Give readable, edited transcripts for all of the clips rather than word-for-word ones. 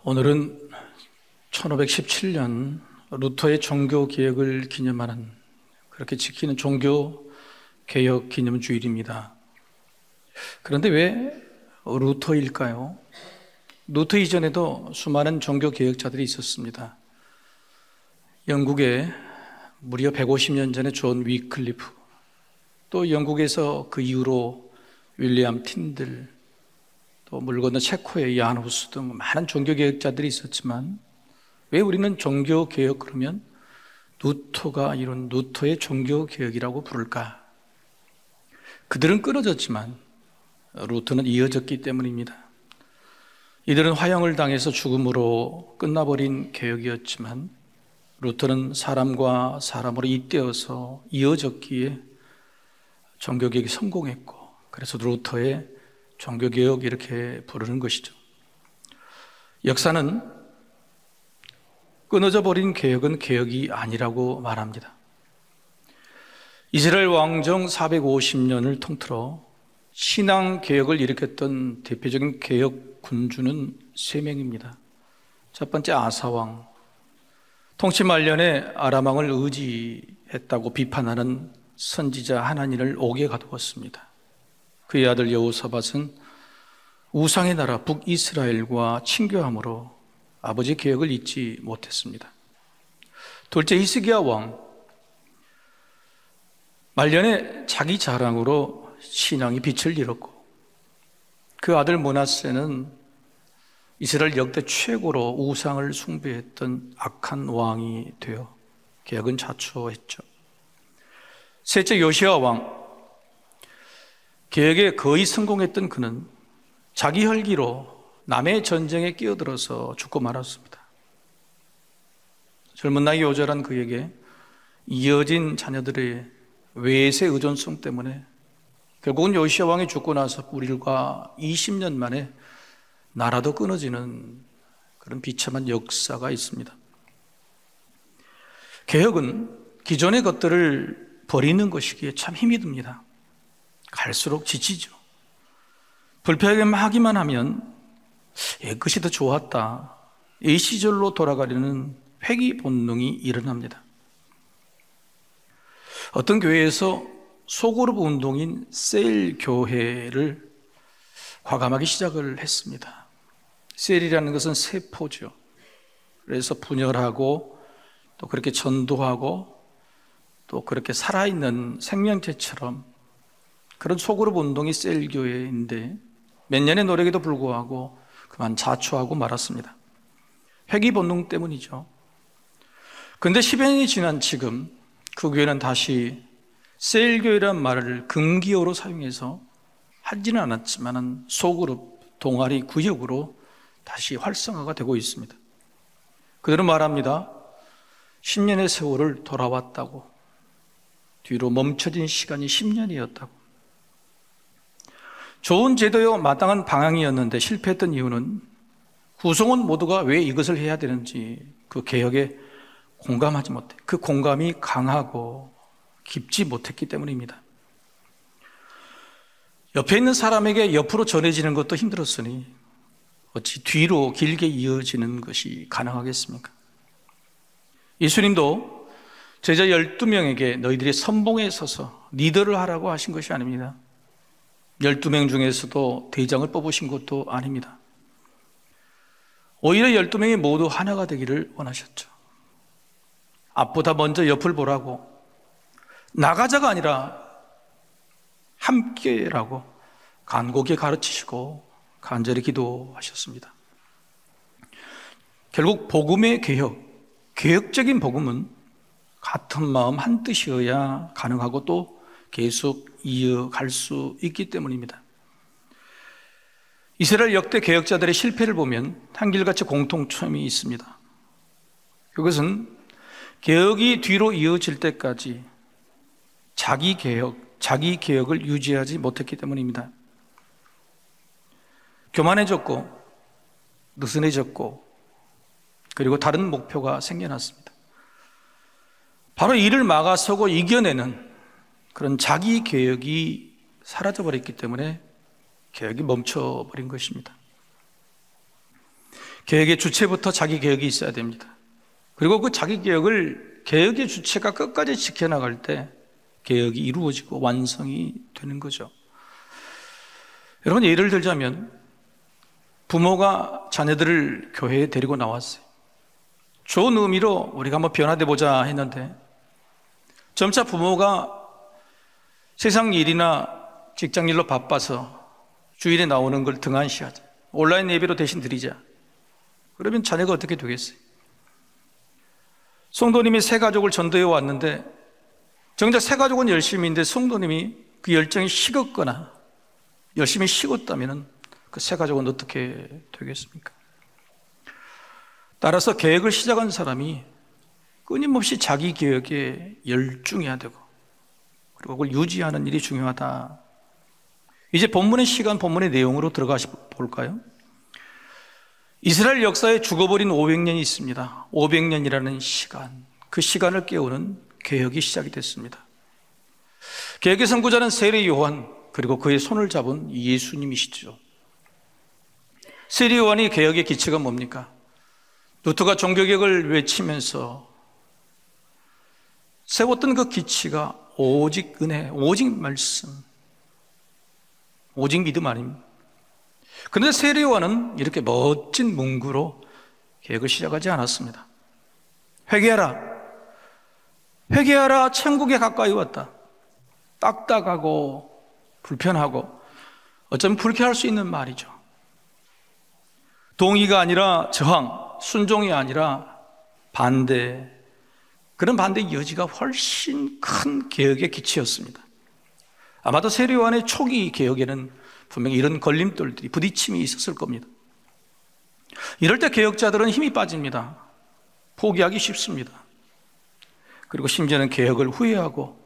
오늘은 1517년 루터의 종교개혁을 기념하는, 그렇게 지키는 종교개혁 기념주일입니다. 그런데 왜 루터일까요? 루터 이전에도 수많은 종교개혁자들이 있었습니다. 영국에 무려 150년 전에 존 위클리프, 또 영국에서 그 이후로 윌리엄 틴들, 또 물 건너 체코의 야한 후스 등 많은 종교개혁자들이 있었지만, 왜 우리는 종교개혁 그러면 루터가 이룬 루터의 종교개혁이라고 부를까? 그들은 끊어졌지만 루터는 이어졌기 때문입니다. 이들은 화형을 당해서 죽음으로 끝나버린 개혁이었지만, 루터는 사람과 사람으로 잇대어서 이어졌기에 종교개혁이 성공했고, 그래서 루터의 종교개혁 이렇게 부르는 것이죠. 역사는 끊어져 버린 개혁은 개혁이 아니라고 말합니다. 이스라엘 왕정 450년을 통틀어 신앙개혁을 일으켰던 대표적인 개혁 군주는 3명입니다. 첫 번째 아사왕, 통치 말년에 아람왕을 의지했다고 비판하는 선지자 하나니를 옥에 가두었습니다. 그의 아들 여호사밧은 우상의 나라 북이스라엘과 친교함으로 아버지 개혁을 잊지 못했습니다. 둘째 히스기야 왕, 말년에 자기 자랑으로 신앙이 빛을 잃었고, 그 아들 므낫세는 이스라엘 역대 최고로 우상을 숭배했던 악한 왕이 되어 개혁은 자초했죠. 셋째 요시야 왕, 개혁에 거의 성공했던 그는 자기 혈기로 남의 전쟁에 끼어들어서 죽고 말았습니다. 젊은 나이 요절한 그에게 이어진 자녀들의 외세 의존성 때문에 결국은 요시야 왕이 죽고 나서 불과 20년 만에 나라도 끊어지는 그런 비참한 역사가 있습니다. 개혁은 기존의 것들을 버리는 것이기에 참 힘이 듭니다. 갈수록 지치죠. 불편하기만 하면 그것이 더 좋았다, 이 시절로 돌아가려는 회귀 본능이 일어납니다. 어떤 교회에서 소그룹 운동인 셀 교회를 과감하게 시작을 했습니다. 셀이라는 것은 세포죠. 그래서 분열하고 또 그렇게 전도하고 또 그렇게 살아있는 생명체처럼 그런 소그룹 운동이 셀 교회인데, 몇 년의 노력에도 불구하고 그만 자초하고 말았습니다. 회귀 본능 때문이죠. 그런데 10여 년이 지난 지금 그 교회는 다시 셀 교회라는 말을 금기어로 사용해서 하지는 않았지만 소그룹, 동아리, 구역으로 다시 활성화가 되고 있습니다. 그들은 말합니다. 10년의 세월을 돌아왔다고, 뒤로 멈춰진 시간이 10년이었다고. 좋은 제도요 마땅한 방향이었는데 실패했던 이유는 구성원 모두가 왜 이것을 해야 되는지 그 개혁에 공감하지 못해, 그 공감이 강하고 깊지 못했기 때문입니다. 옆에 있는 사람에게 옆으로 전해지는 것도 힘들었으니 어찌 뒤로 길게 이어지는 것이 가능하겠습니까? 예수님도 제자 12명에게 너희들이 선봉에 서서 리더를 하라고 하신 것이 아닙니다. 12명 중에서도 대장을 뽑으신 것도 아닙니다. 오히려 12명이 모두 하나가 되기를 원하셨죠. 앞보다 먼저 옆을 보라고, 나가자가 아니라 함께라고 간곡히 가르치시고 간절히 기도하셨습니다. 결국 복음의 개혁적인 복음은 같은 마음 한 뜻이어야 가능하고 또 계속 이어갈 수 있기 때문입니다. 이스라엘 역대 개혁자들의 실패를 보면 한결같이 공통점이 있습니다. 그것은 개혁이 뒤로 이어질 때까지 자기 개혁을 유지하지 못했기 때문입니다. 교만해졌고 느슨해졌고 그리고 다른 목표가 생겨났습니다. 바로 이를 막아서고 이겨내는 그런 자기 개혁이 사라져버렸기 때문에 개혁이 멈춰버린 것입니다. 개혁의 주체부터 자기 개혁이 있어야 됩니다. 그리고 그 자기 개혁의 주체가 끝까지 지켜나갈 때 개혁이 이루어지고 완성이 되는 거죠. 여러분, 예를 들자면 부모가 자녀들을 교회에 데리고 나왔어요. 좋은 의미로 우리가 한번 변화돼 보자 했는데 점차 부모가 세상 일이나 직장 일로 바빠서 주일에 나오는 걸 등한시하자, 온라인 예배로 대신 드리자. 그러면 자녀가 어떻게 되겠어요? 성도님이 새 가족을 전도해 왔는데 정작 새 가족은 열심히인데 성도님이 그 열정이 식었거나 열심히 식었다면 그 새 가족은 어떻게 되겠습니까? 따라서 계획을 시작한 사람이 끊임없이 자기 계획에 열중해야 되고 그리고 그걸 유지하는 일이 중요하다. 이제 본문의 내용으로 들어가 볼까요? 이스라엘 역사에 죽어버린 500년이 있습니다. 500년이라는 시간, 그 시간을 깨우는 개혁이 시작이 됐습니다. 개혁의 선구자는 세례 요한, 그리고 그의 손을 잡은 예수님이시죠. 세례 요한이 개혁의 기치가 뭡니까? 루터가 종교개혁을 외치면서 세웠던 그 기치가 오직 은혜, 오직 말씀, 오직 믿음 아닙니다. 그런데 세례 요한은 이렇게 멋진 문구로 개혁을 시작하지 않았습니다. 회개하라, 회개하라, 천국에 가까이 왔다. 딱딱하고 불편하고 어쩌면 불쾌할 수 있는 말이죠. 동의가 아니라 저항, 순종이 아니라 반대, 그런 반대의 여지가 훨씬 큰 개혁의 기치였습니다. 아마도 세례 요한의 초기 개혁에는 분명히 이런 걸림돌들이, 부딪힘이 있었을 겁니다. 이럴 때 개혁자들은 힘이 빠집니다. 포기하기 쉽습니다. 그리고 심지어는 개혁을 후회하고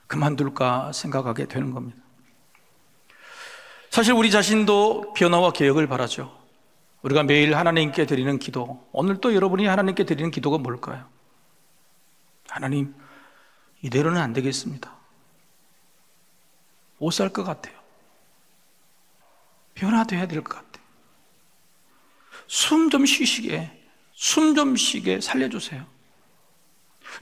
그만둘까 생각하게 되는 겁니다. 사실 우리 자신도 변화와 개혁을 바라죠. 우리가 매일 하나님께 드리는 기도, 오늘 또 여러분이 하나님께 드리는 기도가 뭘까요? 하나님, 이대로는 안 되겠습니다. 못 살 것 같아요. 변화돼야 될 것 같아요. 숨 좀 쉬게 살려주세요.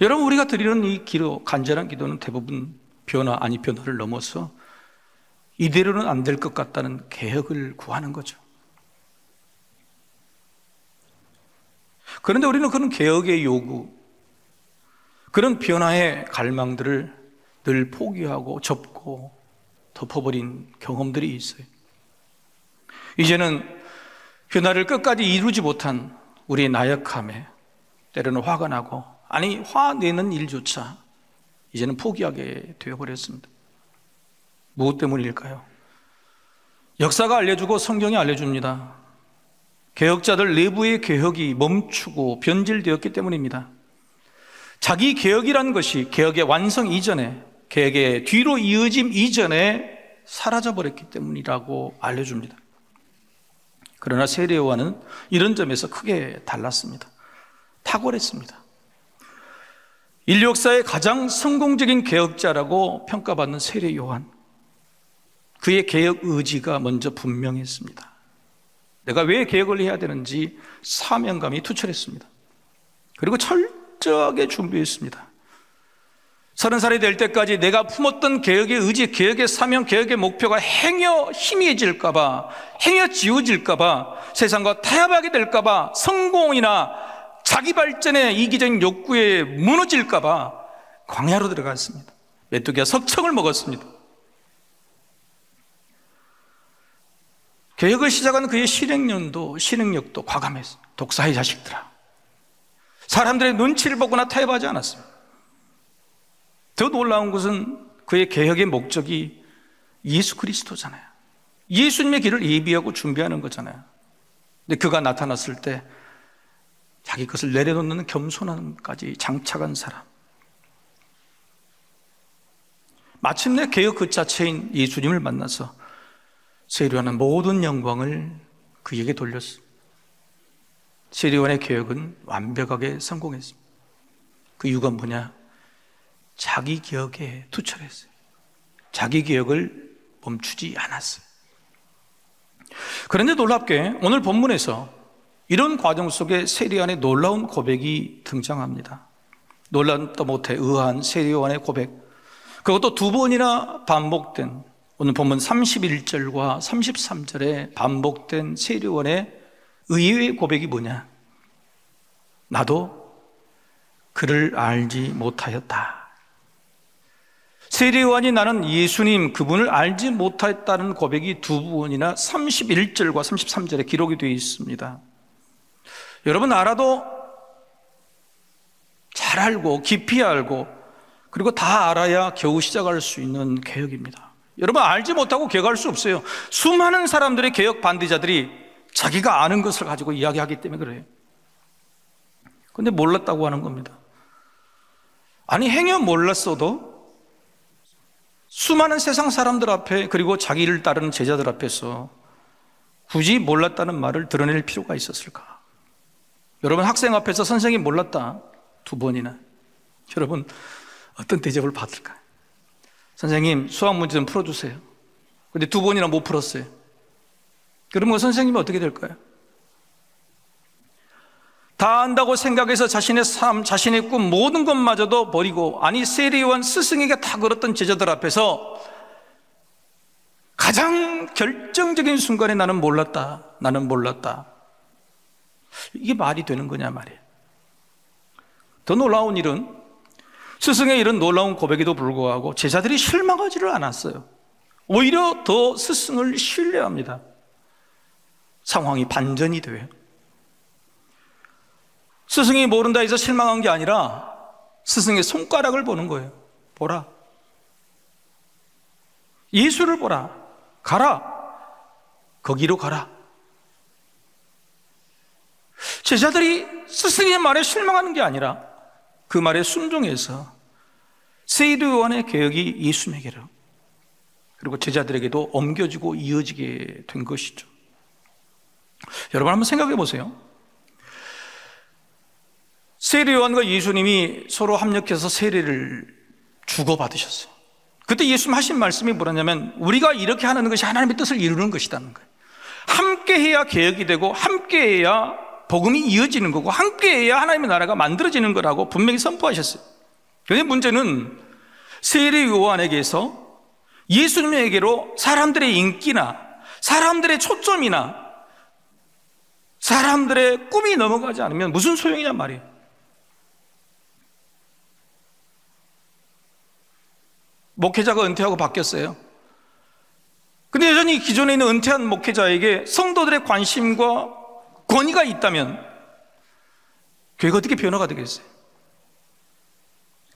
여러분, 우리가 드리는 이 기도, 간절한 기도는 대부분 변화를 넘어서 이대로는 안 될 것 같다는 개혁을 구하는 거죠. 그런데 우리는 그런 개혁의 요구, 그런 변화의 갈망들을 늘 포기하고 접고 덮어버린 경험들이 있어요. 이제는 변화를 끝까지 이루지 못한 우리의 나약함에 때로는 화가 나고, 아니 화내는 일조차 이제는 포기하게 되어버렸습니다. 무엇 때문일까요? 역사가 알려주고 성경이 알려줍니다. 개혁자들 내부의 개혁이 멈추고 변질되었기 때문입니다. 자기 개혁이란 것이 개혁의 완성 이전에, 개혁의 뒤로 이어짐 이전에 사라져버렸기 때문이라고 알려줍니다. 그러나 세례 요한은 이런 점에서 크게 달랐습니다. 탁월했습니다. 인류 역사의 가장 성공적인 개혁자라고 평가받는 세례 요한, 그의 개혁 의지가 먼저 분명했습니다. 내가 왜 개혁을 해야 되는지 사명감이 투철했습니다. 그리고 철저하게 준비했습니다. 30살이 될 때까지 내가 품었던 개혁의 의지, 개혁의 사명, 개혁의 목표가 행여 희미해질까봐, 행여 지워질까봐, 세상과 타협하게 될까봐, 성공이나 자기 발전의 이기적인 욕구에 무너질까봐 광야로 들어갔습니다. 메뚜기가 석청을 먹었습니다. 개혁을 시작한 그의 실행력도 과감했어요. 독사의 자식들아, 사람들의 눈치를 보거나 타협하지 않았습니다. 더 놀라운 것은 그의 개혁의 목적이 예수 그리스도잖아요. 예수님의 길을 예비하고 준비하는 거잖아요. 근데 그가 나타났을 때 자기 것을 내려놓는 겸손함까지 장착한 사람, 마침내 개혁 그 자체인 예수님을 만나서 세례 요한은 모든 영광을 그에게 돌렸습니다. 세례 요한의 개혁은 완벽하게 성공했습니다. 그 이유가 뭐냐? 자기 개혁에 투철했어요. 자기 개혁을 멈추지 않았어요. 그런데 놀랍게 오늘 본문에서 이런 과정 속에 세리요한의 놀라운 고백이 등장합니다. 놀랍다 못해 의아한 세리요한의 고백, 그것도 두 번이나 반복된, 오늘 본문 31절과 33절에 반복된 세리요한의 의외의 고백이 뭐냐? 나도 그를 알지 못하였다. 세리요한이 나는 예수님 그분을 알지 못하였다는 고백이 두 번이나 31절과 33절에 기록이 되어 있습니다. 여러분, 알아도 잘 알고 깊이 알고 그리고 다 알아야 겨우 시작할 수 있는 개혁입니다. 여러분, 알지 못하고 개혁할 수 없어요. 수많은 사람들의 개혁 반대자들이 자기가 아는 것을 가지고 이야기하기 때문에 그래요. 근데 몰랐다고 하는 겁니다. 아니, 행여 몰랐어도 수많은 세상 사람들 앞에 그리고 자기를 따르는 제자들 앞에서 굳이 몰랐다는 말을 드러낼 필요가 있었을까? 여러분, 학생 앞에서 선생님 몰랐다 두 번이나, 여러분 어떤 대접을 받을까요? 선생님 수학 문제 좀 풀어주세요. 근데 두 번이나 못 풀었어요. 그러면 선생님이 어떻게 될까요? 다 안다고 생각해서 자신의 삶, 자신의 꿈 모든 것마저도 버리고, 아니 세리요한 스승에게 다 걸었던 제자들 앞에서 가장 결정적인 순간에 나는 몰랐다, 나는 몰랐다, 이게 말이 되는 거냐 말이에요. 더 놀라운 일은 스승의 이런 놀라운 고백에도 불구하고 제자들이 실망하지를 않았어요. 오히려 더 스승을 신뢰합니다. 상황이 반전이 돼요. 스승이 모른다 해서 실망한 게 아니라 스승의 손가락을 보는 거예요. 보라, 예수를 보라, 가라, 거기로 가라. 제자들이 스승의 말에 실망하는 게 아니라 그 말에 순종해서 세리요한의 개혁이 예수님에게로 그리고 제자들에게도 옮겨지고 이어지게 된 것이죠. 여러분 한번 생각해 보세요. 세리요한과 예수님이 서로 합력해서 세례를 주고받으셨어요. 그때 예수님 하신 말씀이 뭐냐면 우리가 이렇게 하는 것이 하나님의 뜻을 이루는 것이라는 거예요. 함께해야 개혁이 되고 함께해야 복음이 이어지는 거고 함께해야 하나님의 나라가 만들어지는 거라고 분명히 선포하셨어요. 그런데 문제는 세리요한에게서 예수님에게로 사람들의 인기나 사람들의 초점이나 사람들의 꿈이 넘어가지 않으면 무슨 소용이냐 말이에요. 목회자가 은퇴하고 바뀌었어요. 근데 여전히 기존에 있는 은퇴한 목회자에게 성도들의 관심과 권위가 있다면 교회가 어떻게 변화가 되겠어요?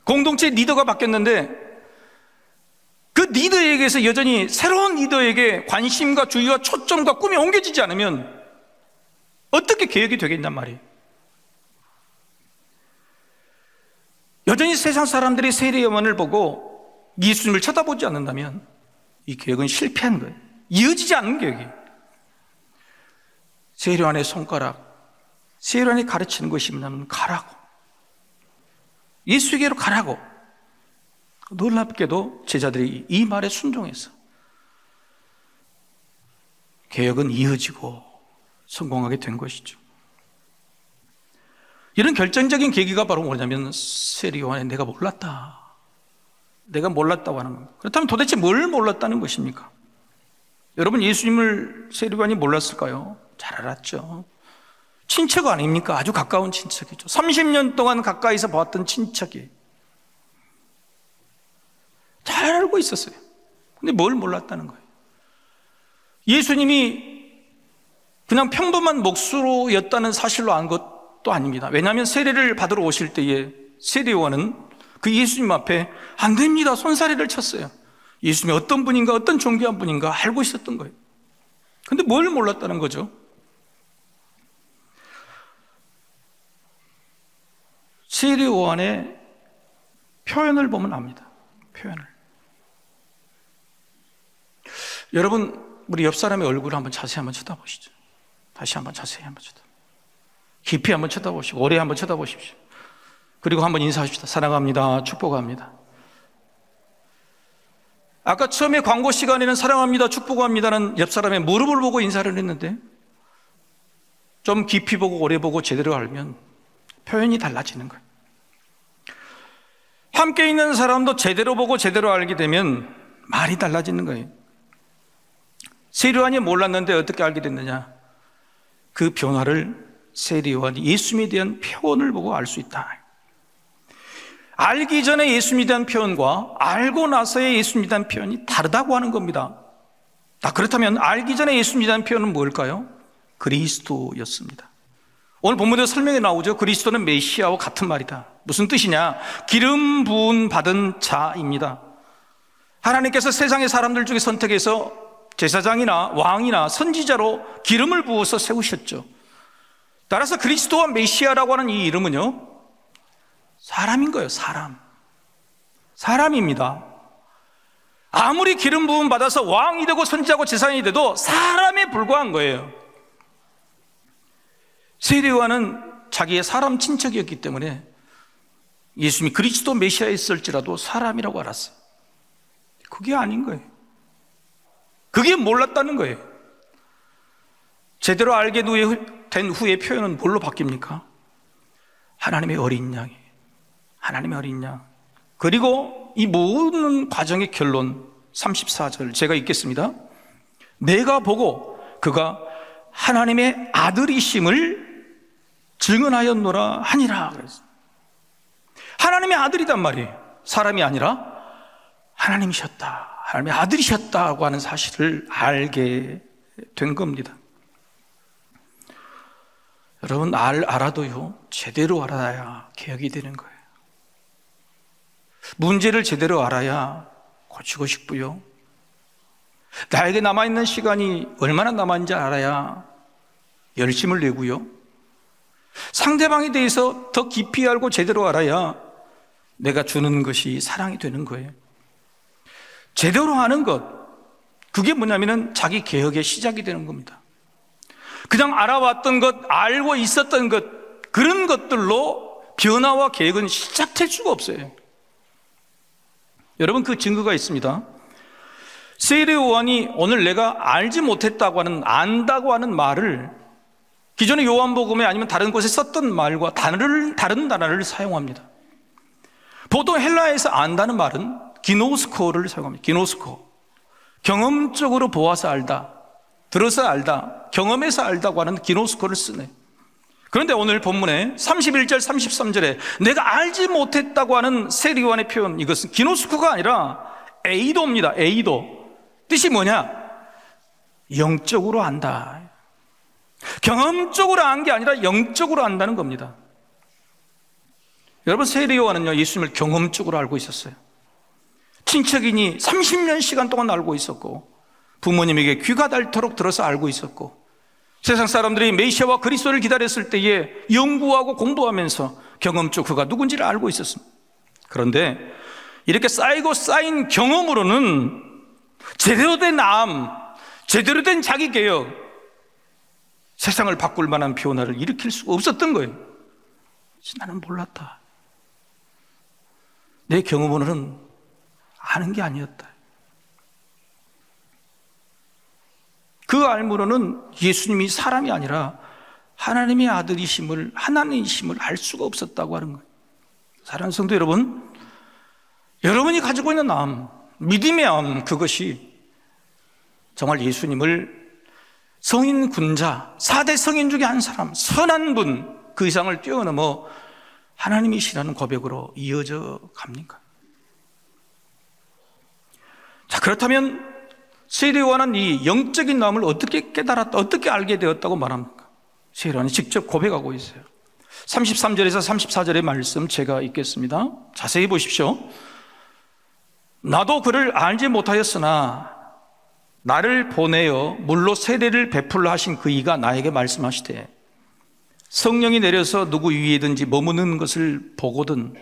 공동체 리더가 바뀌었는데 그 리더에게서 여전히 새로운 리더에게 관심과 주의와 초점과 꿈이 옮겨지지 않으면 어떻게 개혁이 되겠냔 말이에요. 여전히 세상 사람들이 세리요한을 보고 예수님을 쳐다보지 않는다면 이 개혁은 실패한 거예요. 이어지지 않는 개혁이에요. 세리요한의 손가락, 세리요한이 가르치는 것이 뭐냐면 가라고, 예수에게로 가라고. 놀랍게도 제자들이 이 말에 순종해서 개혁은 이어지고 성공하게 된 것이죠. 이런 결정적인 계기가 바로 뭐냐면 세리요한의 내가 몰랐다, 내가 몰랐다고 하는 겁니다. 그렇다면 도대체 뭘 몰랐다는 것입니까? 여러분, 예수님을 세리요한이 몰랐을까요? 잘 알았죠. 친척 아닙니까? 아주 가까운 친척이죠. 30년 동안 가까이서 봤던 친척이 잘 알고 있었어요. 근데 뭘 몰랐다는 거예요? 예수님이 그냥 평범한 목수로였다는 사실로 안 것도 아닙니다. 왜냐하면 세례를 받으러 오실 때에 세리요한은 그 예수님 앞에 안 됩니다, 손사래를 쳤어요. 예수님이 어떤 분인가, 어떤 존귀한 분인가 알고 있었던 거예요. 근데 뭘 몰랐다는 거죠? 세리요한의 표현을 보면 압니다. 표현을. 여러분, 우리 옆 사람의 얼굴을 한번 자세히 한번 쳐다보시죠. 다시 한번 자세히 한번 쳐다보십시오. 깊이 한번 쳐다보시고 오래 한번 쳐다보십시오. 그리고 한번 인사합시다. 사랑합니다, 축복합니다. 아까 처음에 광고 시간에는 사랑합니다, 축복합니다는 옆 사람의 무릎을 보고 인사를 했는데 좀 깊이 보고 오래 보고 제대로 알면 표현이 달라지는 거예요. 함께 있는 사람도 제대로 보고 제대로 알게 되면 말이 달라지는 거예요. 세례요한이 몰랐는데 어떻게 알게 됐느냐? 그 변화를 세례요한이 예수님에 대한 표현을 보고 알 수 있다. 알기 전에 예수님에 대한 표현과 알고 나서의 예수님에 대한 표현이 다르다고 하는 겁니다. 그렇다면 알기 전에 예수님에 대한 표현은 뭘까요? 그리스도였습니다. 오늘 본문에 설명이 나오죠. 그리스도는 메시아와 같은 말이다. 무슨 뜻이냐? 기름 부은 받은 자입니다. 하나님께서 세상의 사람들 중에 선택해서 제사장이나 왕이나 선지자로 기름을 부어서 세우셨죠. 따라서 그리스도와 메시아라고 하는 이 이름은요, 사람인 거예요. 사람입니다. 아무리 기름 부음 받아서 왕이 되고 선지자고 제사장이 돼도 사람에 불과한 거예요. 세례요한은 자기의 사람 친척이었기 때문에 예수님이 그리스도 메시아였을지라도 사람이라고 알았어요. 그게 아닌 거예요. 그게 몰랐다는 거예요. 제대로 알게 된 후에 표현은 뭘로 바뀝니까? 하나님의 어린 양이에요. 하나님의 어린 양. 그리고 이 모든 과정의 결론 34절 제가 읽겠습니다. 내가 보고 그가 하나님의 아들이심을 증언하였노라 하니라. 하나님의 아들이단 말이에요. 사람이 아니라 하나님이셨다, 하나님의 아들이셨다고 하는 사실을 알게 된 겁니다. 여러분, 알아도요, 제대로 알아야 개혁이 되는 거예요. 문제를 제대로 알아야 고치고 싶고요, 나에게 남아있는 시간이 얼마나 남았는지 알아야 열심을 내고요, 상대방에 대해서 더 깊이 알고 제대로 알아야 내가 주는 것이 사랑이 되는 거예요. 제대로 하는 것, 그게 뭐냐면은 자기 개혁의 시작이 되는 겁니다. 그냥 알아왔던 것, 알고 있었던 것, 그런 것들로 변화와 개혁은 시작될 수가 없어요. 여러분, 그 증거가 있습니다. 세례요한이 오늘 내가 알지 못했다고 하는, 안다고 하는 말을 기존의 요한복음에 아니면 다른 곳에 썼던 말과 다른 단어를 사용합니다. 보통 헬라에서 안다는 말은 기노스코를 사용합니다. 기노스코. 경험적으로 보아서 알다, 들어서 알다, 경험해서 알다고 하는 기노스코를 쓰네. 그런데 오늘 본문에 31절 33절에 내가 알지 못했다고 하는 세례요한의 표현, 이것은 기노스코가 아니라 에이도입니다. 에이도. 뜻이 뭐냐? 영적으로 안다. 경험적으로 안 게 아니라 영적으로 안다는 겁니다. 여러분, 세례요한은요, 예수님을 경험적으로 알고 있었어요. 친척이니 30년 시간 동안 알고 있었고, 부모님에게 귀가 닳도록 들어서 알고 있었고, 세상 사람들이 메시아와 그리스도를 기다렸을 때에 연구하고 공부하면서 경험적 그가 누군지를 알고 있었습니다. 그런데 이렇게 쌓이고 쌓인 경험으로는 제대로 된 암, 제대로 된 자기 개혁, 세상을 바꿀 만한 변화를 일으킬 수가 없었던 거예요. 나는 몰랐다. 내 경험으로는 아는 게 아니었다. 그 알므로는 예수님이 사람이 아니라 하나님의 아들이심을, 하나님이심을 알 수가 없었다고 하는 거예요. 사랑하는 성도 여러분, 여러분이 가지고 있는 암, 믿음의 암, 그것이 정말 예수님을 성인 군자, 4대 성인 중에 한 사람, 선한 분, 그 이상을 뛰어넘어 하나님이시라는 고백으로 이어져 갑니까? 자, 그렇다면 세례요한은 이 영적인 마음을 어떻게 깨달았다, 어떻게 알게 되었다고 말합니까? 세례요한이 직접 고백하고 있어요. 33절에서 34절의 말씀 제가 읽겠습니다. 자세히 보십시오. 나도 그를 알지 못하였으나 나를 보내어 물로 세례를 베풀라 하신 그 이가 나에게 말씀하시되 성령이 내려서 누구 위에든지 머무는 것을 보거든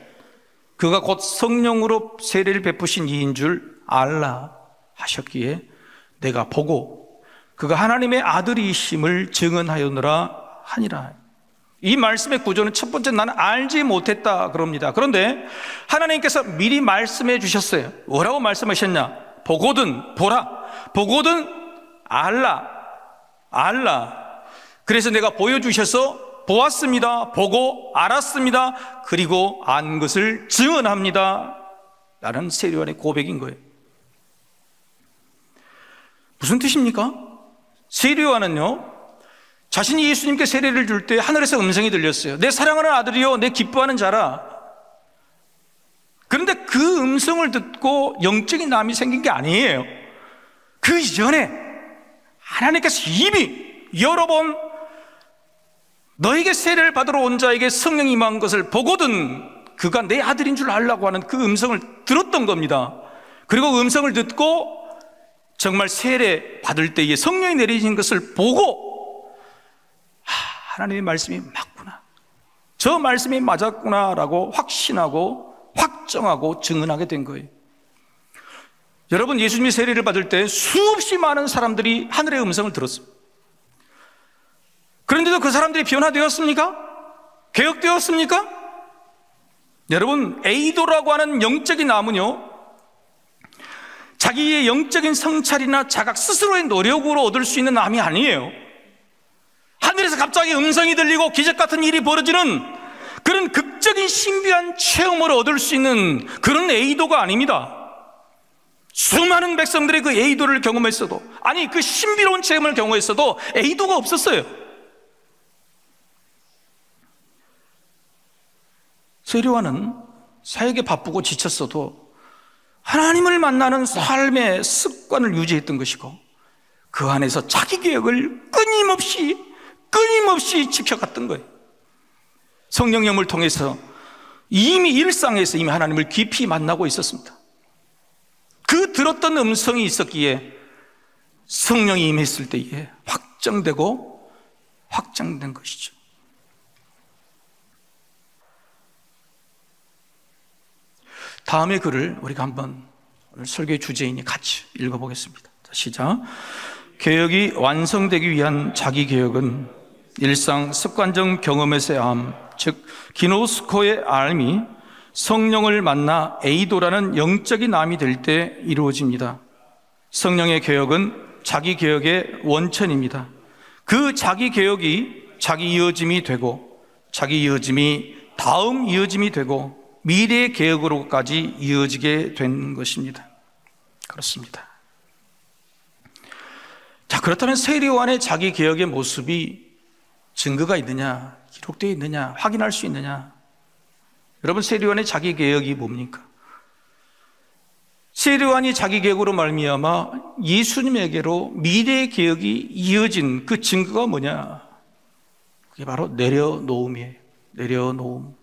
그가 곧 성령으로 세례를 베푸신 이인 줄 알라 하셨기에 내가 보고 그가 하나님의 아들이심을 증언하였노라 하니라. 이 말씀의 구조는 첫 번째, 나는 알지 못했다 그럽니다. 그런데 하나님께서 미리 말씀해 주셨어요. 뭐라고 말씀하셨냐? 보거든, 보라. 보거든, 알라. 그래서 내가 보여주셔서 보았습니다. 보고 알았습니다. 그리고 안 것을 증언합니다. 라는 세례요한의 고백인 거예요. 무슨 뜻입니까? 세례요한은요, 자신이 예수님께 세례를 줄 때 하늘에서 음성이 들렸어요. 내 사랑하는 아들이요, 내 기뻐하는 자라. 그런데 그 음성을 듣고 영적인 남이 생긴 게 아니에요. 그 이전에 하나님께서 이미 여러 번 너에게 세례를 받으러 온 자에게 성령이 임한 것을 보거든 그가 내 아들인 줄 알라고 하는 그 음성을 들었던 겁니다. 그리고 그 음성을 듣고 정말 세례 받을 때에 성령이 내리신 것을 보고 하나님의 말씀이 맞구나, 저 말씀이 맞았구나라고 확신하고 확정하고 증언하게 된 거예요. 여러분, 예수님이 세례를 받을 때 수없이 많은 사람들이 하늘의 음성을 들었습니다. 그런데도 그 사람들이 변화되었습니까? 개혁되었습니까? 여러분, 에이도라고 하는 영적인 나무는요, 자기의 영적인 성찰이나 자각 스스로의 노력으로 얻을 수 있는 나무이 아니에요. 하늘에서 갑자기 음성이 들리고 기적 같은 일이 벌어지는 그런 극적인 신비한 체험을 얻을 수 있는 그런 에이도가 아닙니다. 수많은 백성들이 그 에이도를 경험했어도, 아니 그 신비로운 체험을 경험했어도 에이도가 없었어요. 세례요한은 사역에 바쁘고 지쳤어도 하나님을 만나는 삶의 습관을 유지했던 것이고, 그 안에서 자기 계획을 끊임없이 지켜갔던 거예요. 성령님을 통해서 이미 일상에서 이미 하나님을 깊이 만나고 있었습니다. 그 들었던 음성이 있었기에 성령이 임했을 때에 확정되고 확장된 것이죠. 다음의 글을 우리가 한번 오늘 설교의 주제이니 같이 읽어보겠습니다. 시작. 개혁이 완성되기 위한 자기 개혁은 일상 습관적 경험에서의 암, 즉 기노스코의 암이 성령을 만나 에이도라는 영적인 암이 될 때 이루어집니다. 성령의 개혁은 자기 개혁의 원천입니다. 그 자기 개혁이 자기 이어짐이 되고, 자기 이어짐이 다음 이어짐이 되고 미래의 개혁으로까지 이어지게 된 것입니다. 그렇습니다. 자, 그렇다면 세례요한의 자기 개혁의 모습이 증거가 있느냐, 기록되어 있느냐, 확인할 수 있느냐? 여러분, 세례요한의 자기 개혁이 뭡니까? 세례요한이 자기 개혁으로 말미암아 예수님에게로 미래의 개혁이 이어진 그 증거가 뭐냐? 그게 바로 내려놓음이에요. 내려놓음.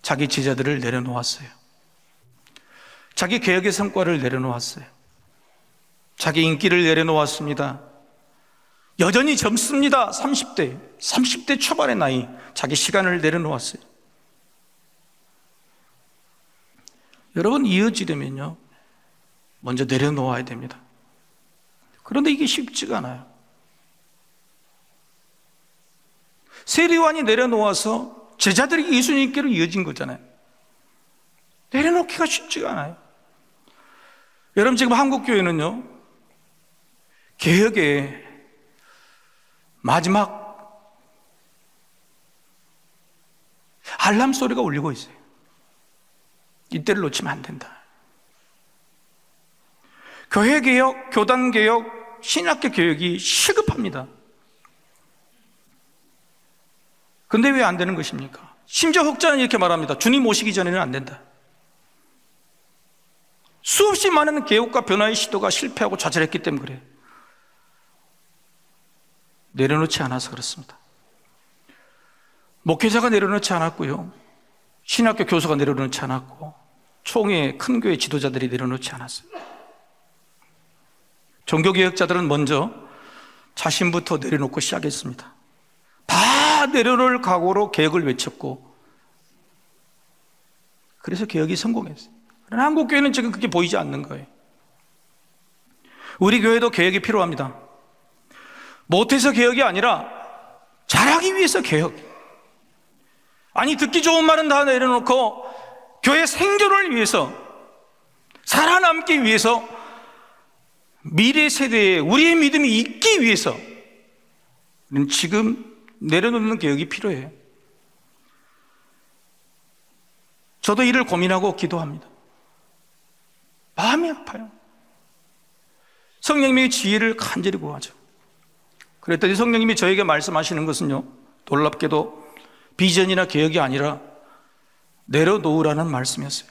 자기 제자들을 내려놓았어요. 자기 개혁의 성과를 내려놓았어요. 자기 인기를 내려놓았습니다. 여전히 젊습니다. 30대 초반의 나이, 자기 시간을 내려놓았어요. 여러분, 이어지려면요, 먼저 내려놓아야 됩니다. 그런데 이게 쉽지가 않아요. 세례요한이 내려놓아서 제자들이 예수님께로 이어진 거잖아요. 내려놓기가 쉽지가 않아요. 여러분, 지금 한국교회는요, 개혁의 마지막 알람 소리가 울리고 있어요. 이때를 놓치면 안 된다. 교회 개혁, 교단 개혁, 신학교 개혁이 시급합니다. 근데 왜 안 되는 것입니까? 심지어 혹자는 이렇게 말합니다. 주님 오시기 전에는 안 된다. 수없이 많은 개혁과 변화의 시도가 실패하고 좌절했기 때문에 그래요. 내려놓지 않아서 그렇습니다. 목회자가 내려놓지 않았고요, 신학교 교수가 내려놓지 않았고, 총회 큰 교회 지도자들이 내려놓지 않았어요. 종교개혁자들은 먼저 자신부터 내려놓고 시작했습니다. 다 내려놓을 각오로 개혁을 외쳤고, 그래서 개혁이 성공했어요. 그러나 한국교회는 지금 그게 보이지 않는 거예요. 우리 교회도 개혁이 필요합니다. 못해서 개혁이 아니라 잘하기 위해서 개혁. 아니, 듣기 좋은 말은 다 내려놓고 교회 생존을 위해서, 살아남기 위해서, 미래 세대에 우리의 믿음이 있기 위해서 우리는 지금 내려놓는 개혁이 필요해요. 저도 이를 고민하고 기도합니다. 마음이 아파요. 성령님의 지혜를 간절히 구하죠. 그랬더니 성령님이 저에게 말씀하시는 것은요, 놀랍게도 비전이나 개혁이 아니라 내려놓으라는 말씀이었어요.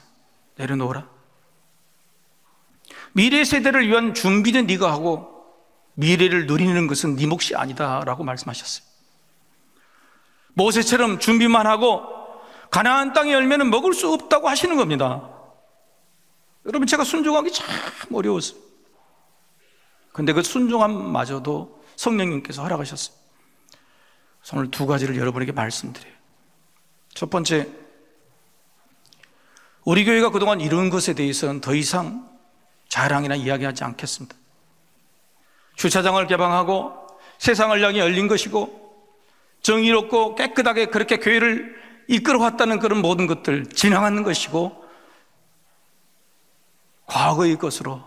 내려놓으라. 미래 세대를 위한 준비는 네가 하고 미래를 누리는 것은 네 몫이 아니다 라고 말씀하셨어요. 모세처럼 준비만 하고 가나안 땅의 열매는 먹을 수 없다고 하시는 겁니다. 여러분, 제가 순종하기 참 어려웠어요. 근데 그 순종함마저도 성령님께서 허락하셨어요. 오늘 두 가지를 여러분에게 말씀드려요. 첫 번째, 우리 교회가 그동안 이룬 것에 대해서는 더 이상 자랑이나 이야기하지 않겠습니다. 주차장을 개방하고 세상을 향해 열린 것이고 정의롭고 깨끗하게 그렇게 교회를 이끌어왔다는 그런 모든 것들 지나가는 것이고, 과거의 것으로,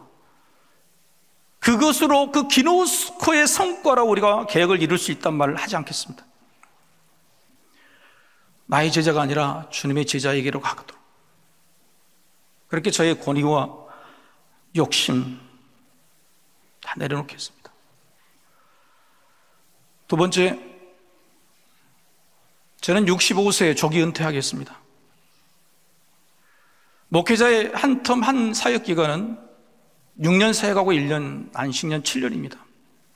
그것으로 그 기노스코의 성과로 우리가 계획을 이룰 수 있단 말을 하지 않겠습니다. 나의 제자가 아니라 주님의 제자에게로 가도록, 그렇게 저의 권위와 욕심 다 내려놓겠습니다. 두 번째, 저는 65세에 조기 은퇴하겠습니다. 목회자의 한 텀 한 사역기간은 6년 사역하고 1년 안식년 7년입니다.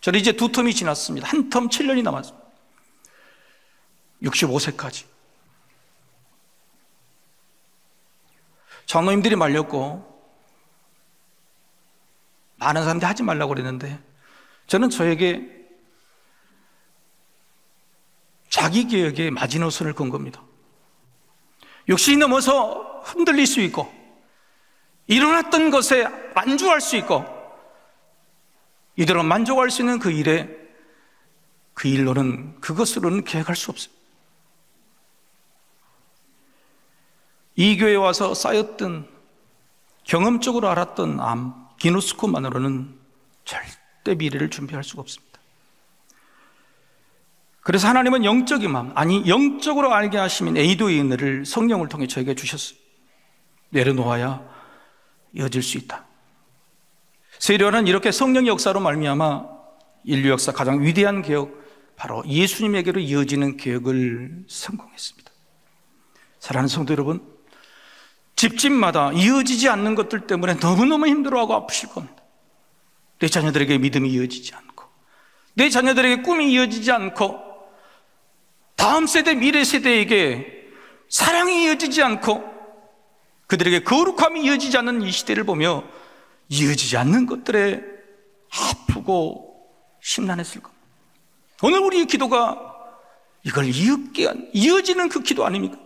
저는 이제 두 텀이 지났습니다. 한 텀 7년이 남았습니다. 65세까지. 장로님들이 말렸고 많은 사람들이 하지 말라고 그랬는데, 저는 저에게 자기개혁의 마지노선을 건 겁니다. 육신이 넘어서 흔들릴 수 있고 일어났던 것에 만족할 수 있고 이대로 만족할 수 있는 그 일에, 그 일로는, 그것으로는 계획할 수 없어요. 이 교회에 와서 쌓였던, 경험적으로 알았던 기노스코만으로는 절대 미래를 준비할 수가 없습니다. 그래서 하나님은 영적인 마음, 아니 영적으로 알게 하시면 에이도의 은혜를 성령을 통해 저에게 주셨어요. 내려놓아야 이어질 수 있다. 세례요한은 이렇게 성령의 역사로 말미암아 인류 역사 가장 위대한 개혁, 바로 예수님에게로 이어지는 개혁을 성공했습니다. 사랑하는 성도 여러분, 집집마다 이어지지 않는 것들 때문에 너무너무 힘들어하고 아프실 겁니다. 내 자녀들에게 믿음이 이어지지 않고, 내 자녀들에게 꿈이 이어지지 않고, 다음 세대, 미래 세대에게 사랑이 이어지지 않고, 그들에게 거룩함이 이어지지 않는 이 시대를 보며 이어지지 않는 것들에 아프고 심란했을 겁니다. 오늘 우리의 기도가 이걸 이어지는 그 기도 아닙니까?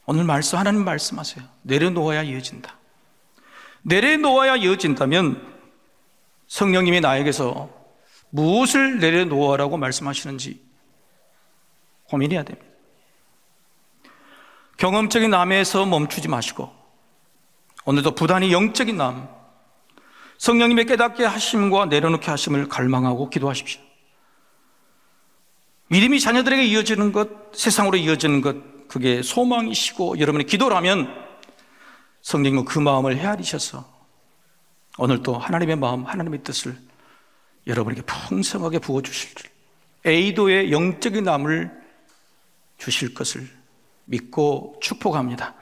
오늘 하나님 말씀하세요. 내려놓아야 이어진다. 내려놓아야 이어진다면 성령님이 나에게서 무엇을 내려놓으라고 말씀하시는지 고민해야 됩니다. 경험적인 남에서 멈추지 마시고 오늘도 부단히 영적인 남, 성령님의 깨닫게 하심과 내려놓게 하심을 갈망하고 기도하십시오. 믿음이 자녀들에게 이어지는 것, 세상으로 이어지는 것, 그게 소망이시고 여러분의 기도라면 성령님은 그 마음을 헤아리셔서 오늘 또 하나님의 마음, 하나님의 뜻을 여러분에게 풍성하게 부어주실 줄, 에이도의 영적인 남을 주실 것을 믿고 축복합니다.